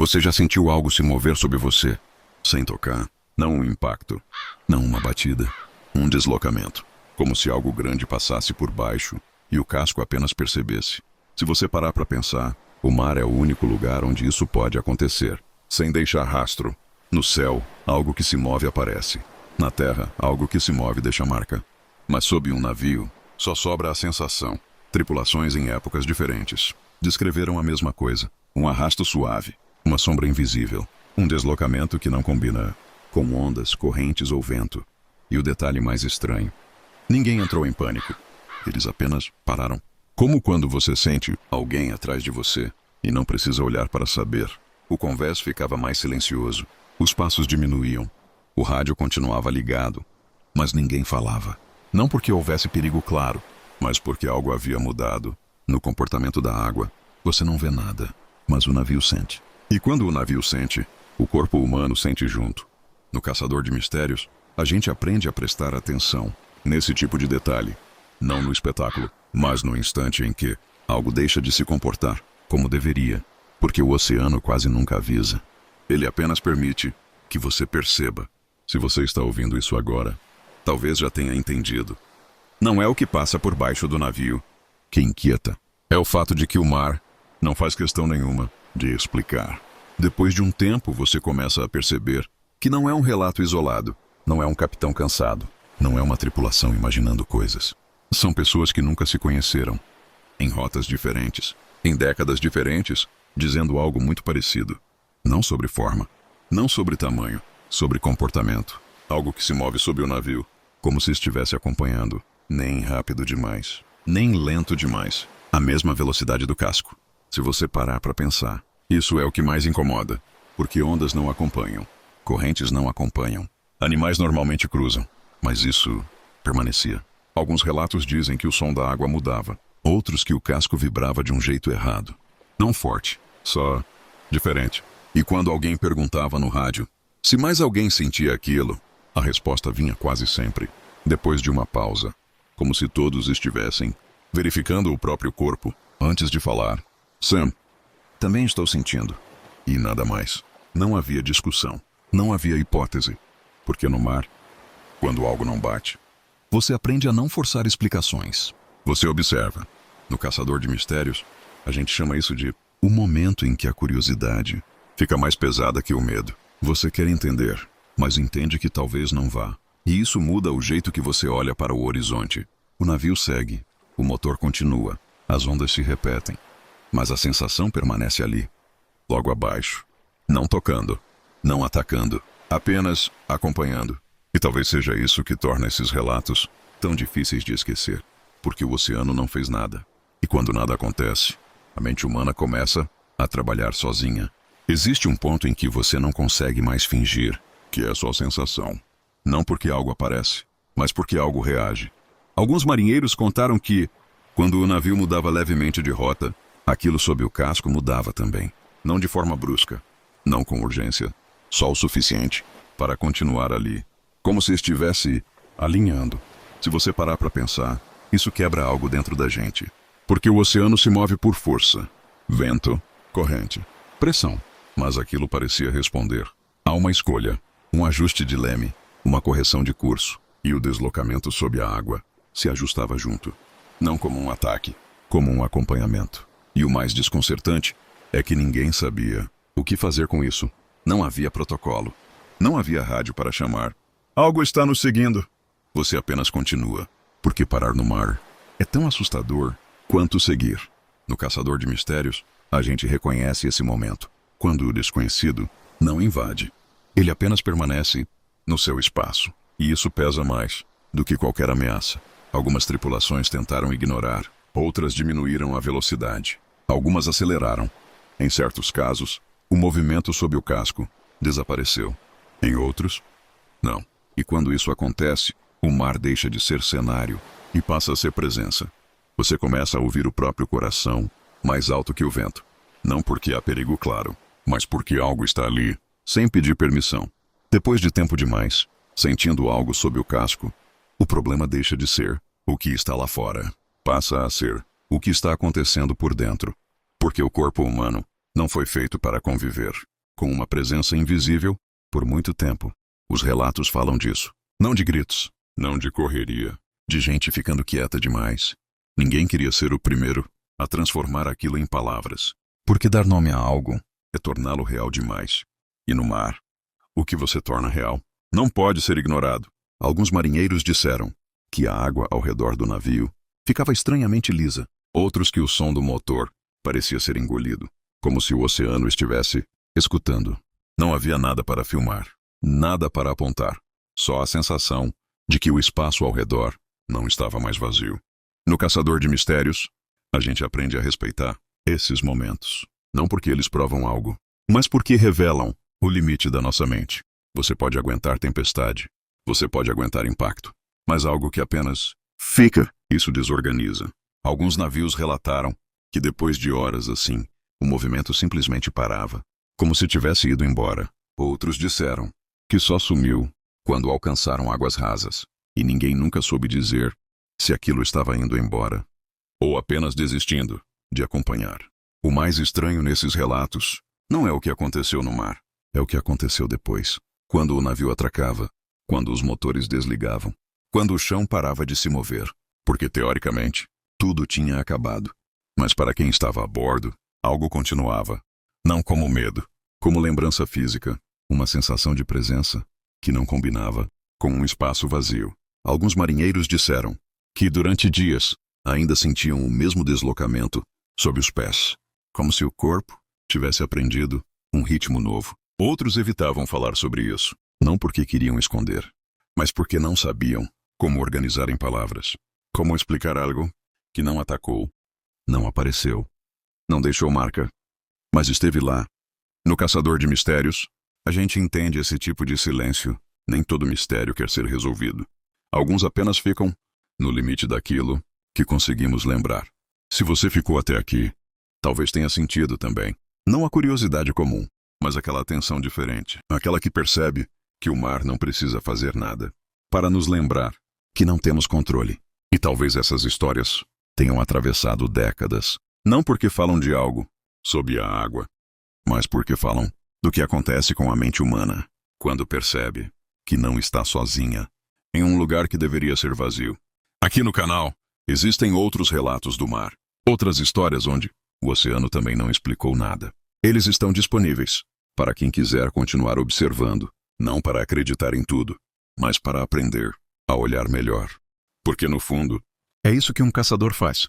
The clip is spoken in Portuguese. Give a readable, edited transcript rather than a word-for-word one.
Você já sentiu algo se mover sobre você? Sem tocar. Não um impacto. Não uma batida. Um deslocamento. Como se algo grande passasse por baixo e o casco apenas percebesse. Se você parar para pensar, o mar é o único lugar onde isso pode acontecer. Sem deixar rastro. No céu, algo que se move aparece. Na terra, algo que se move deixa marca. Mas sob um navio, só sobra a sensação. Tripulações em épocas diferentes descreveram a mesma coisa. Um arrasto suave, uma sombra invisível, um deslocamento que não combina com ondas, correntes ou vento. E o detalhe mais estranho: ninguém entrou em pânico. Eles apenas pararam. Como quando você sente alguém atrás de você e não precisa olhar para saber. O convés ficava mais silencioso. Os passos diminuíam. O rádio continuava ligado, mas ninguém falava. Não porque houvesse perigo claro, mas porque algo havia mudado. No comportamento da água, você não vê nada, mas o navio sente. E quando o navio sente, o corpo humano sente junto. No Caçador de Mistérios, a gente aprende a prestar atenção nesse tipo de detalhe. Não no espetáculo, mas no instante em que algo deixa de se comportar como deveria. Porque o oceano quase nunca avisa. Ele apenas permite que você perceba. Se você está ouvindo isso agora, talvez já tenha entendido. Não é o que passa por baixo do navio que inquieta. É o fato de que o mar não faz questão nenhuma de explicar. Depois de um tempo, você começa a perceber que não é um relato isolado, não é um capitão cansado, não é uma tripulação imaginando coisas. São pessoas que nunca se conheceram, em rotas diferentes, em décadas diferentes, dizendo algo muito parecido. Não sobre forma, não sobre tamanho, sobre comportamento. Algo que se move sob o navio, como se estivesse acompanhando, nem rápido demais, nem lento demais. A mesma velocidade do casco. Se você parar para pensar, isso é o que mais incomoda, porque ondas não acompanham, correntes não acompanham, animais normalmente cruzam, mas isso permanecia. Alguns relatos dizem que o som da água mudava, outros que o casco vibrava de um jeito errado. Não forte, só diferente. E quando alguém perguntava no rádio se mais alguém sentia aquilo, a resposta vinha quase sempre, depois de uma pausa, como se todos estivessem verificando o próprio corpo antes de falar. Sam, também estou sentindo. E nada mais. Não havia discussão, não havia hipótese, porque no mar, quando algo não bate, você aprende a não forçar explicações. Você observa. No Caçador de Mistérios, a gente chama isso de o momento em que a curiosidade fica mais pesada que o medo. Você quer entender, mas entende que talvez não vá. E isso muda o jeito que você olha para o horizonte. O navio segue, o motor continua, as ondas se repetem, mas a sensação permanece ali, logo abaixo, não tocando, não atacando, apenas acompanhando. E talvez seja isso que torna esses relatos tão difíceis de esquecer, porque o oceano não fez nada. E quando nada acontece, a mente humana começa a trabalhar sozinha. Existe um ponto em que você não consegue mais fingir que é só sensação. Não porque algo aparece, mas porque algo reage. Alguns marinheiros contaram que, quando o navio mudava levemente de rota, aquilo sob o casco mudava também. Não de forma brusca, não com urgência, só o suficiente para continuar ali, como se estivesse alinhando. Se você parar para pensar, isso quebra algo dentro da gente. Porque o oceano se move por força, vento, corrente, pressão. Mas aquilo parecia responder a uma escolha, um ajuste de leme, uma correção de curso, e o deslocamento sob a água se ajustava junto. Não como um ataque, como um acompanhamento. E o mais desconcertante é que ninguém sabia o que fazer com isso. Não havia protocolo. Não havia rádio para chamar. Algo está nos seguindo. Você apenas continua, porque parar no mar é tão assustador quanto seguir. No Caçador de Mistérios, a gente reconhece esse momento, quando o desconhecido não invade. Ele apenas permanece no seu espaço. E isso pesa mais do que qualquer ameaça. Algumas tripulações tentaram ignorar, outras diminuíram a velocidade. Algumas aceleraram. Em certos casos, o movimento sob o casco desapareceu. Em outros, não. E quando isso acontece, o mar deixa de ser cenário e passa a ser presença. Você começa a ouvir o próprio coração mais alto que o vento. Não porque há perigo claro, mas porque algo está ali, sem pedir permissão. Depois de tempo demais, sentindo algo sob o casco, o problema deixa de ser o que está lá fora. Passa a ser o que está acontecendo por dentro. Porque o corpo humano Não foi feito para conviver com uma presença invisível por muito tempo. Os relatos falam disso. Não de gritos, não de correria, de gente ficando quieta demais. Ninguém queria ser o primeiro a transformar aquilo em palavras. Porque dar nome a algo é torná-lo real demais. E no mar, o que você torna real não pode ser ignorado. Alguns marinheiros disseram que a água ao redor do navio ficava estranhamente lisa. Outros que o som do motor parecia ser engolido, como se o oceano estivesse escutando. Não havia nada para filmar, nada para apontar, só a sensação de que o espaço ao redor não estava mais vazio. No Caçador de Mistérios, a gente aprende a respeitar esses momentos. Não porque eles provam algo, mas porque revelam o limite da nossa mente. Você pode aguentar tempestade, você pode aguentar impacto, mas algo que apenas fica, isso desorganiza. Alguns navios relataram que depois de horas assim, o movimento simplesmente parava, como se tivesse ido embora. Outros disseram que só sumiu quando alcançaram águas rasas, e ninguém nunca soube dizer se aquilo estava indo embora ou apenas desistindo de acompanhar. O mais estranho nesses relatos não é o que aconteceu no mar, é o que aconteceu depois, quando o navio atracava, quando os motores desligavam, quando o chão parava de se mover, porque teoricamente tudo tinha acabado. Mas para quem estava a bordo, algo continuava. Não como medo, como lembrança física, uma sensação de presença que não combinava com um espaço vazio. Alguns marinheiros disseram que durante dias ainda sentiam o mesmo deslocamento sob os pés, como se o corpo tivesse aprendido um ritmo novo. Outros evitavam falar sobre isso, não porque queriam esconder, mas porque não sabiam como organizar em palavras, como explicar algo que não atacou, não apareceu, não deixou marca, mas esteve lá. No Caçador de Mistérios, a gente entende esse tipo de silêncio. Nem todo mistério quer ser resolvido. Alguns apenas ficam no limite daquilo que conseguimos lembrar. Se você ficou até aqui, talvez tenha sentido também. Não a curiosidade comum, mas aquela atenção diferente. Aquela que percebe que o mar não precisa fazer nada para nos lembrar que não temos controle. E talvez essas histórias tenham atravessado décadas, não porque falam de algo sob a água, mas porque falam do que acontece com a mente humana quando percebe que não está sozinha em um lugar que deveria ser vazio. Aqui no canal, existem outros relatos do mar, outras histórias onde o oceano também não explicou nada. Eles estão disponíveis para quem quiser continuar observando, não para acreditar em tudo, mas para aprender a olhar melhor. Porque no fundo, é isso que um caçador faz.